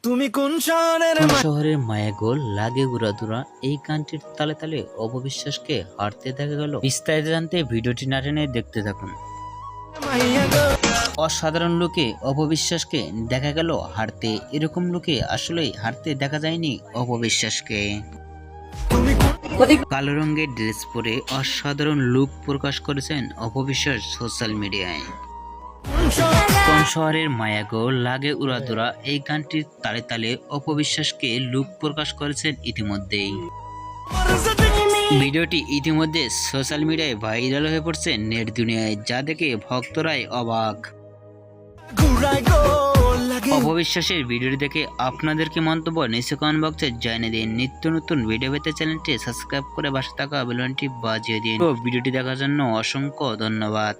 তুমি কোন শহরের মায়াগোল লাগে উড়াদুরা এই গানটির তালে তালে অপবিশ্বাসকে হারতে দেখা গেল। বিস্তারিত জানতে ভিডিওটি না টেনে দেখতে থাকুন। অসাধারণ লোকে অপবিশ্বাসকে দেখা গেল হারতে। এরকম লোকে আসলেই হারতে দেখা যায়নি অপবিশ্বাসকে। কালো রঙের ড্রেস পরে অসাধারণ লুক প্রকাশ করেছেন অপবিশ্বাস সোশ্যাল মিডিয়ায়। কোন শহরের মায়াগো লাগে উড়াদুরা এই গানটির তালে তালে অপবিশ্বাসকে লুক প্রকাশ করেছেন ইতিমধ্যেই। ভিডিওটি ইতিমধ্যে সোশ্যাল মিডিয়ায় ভাইরাল হয়ে পড়ছে নেট দুনিয়ায়, যা দেখে ভক্তরাই অবাক। অপবিশ্বাসের ভিডিওটি দেখে আপনাদের কি মন্তব্য নিচে কমেন্ট বক্সে জানিয়ে দিন। নিত্য নতুন ভিডিও পেতে চ্যানেলটি সাবস্ক্রাইব করে পাশে থাকা বেল আইকনটি বাজিয়ে দিন। তো ভিডিওটি দেখার জন্য অসংখ্য ধন্যবাদ।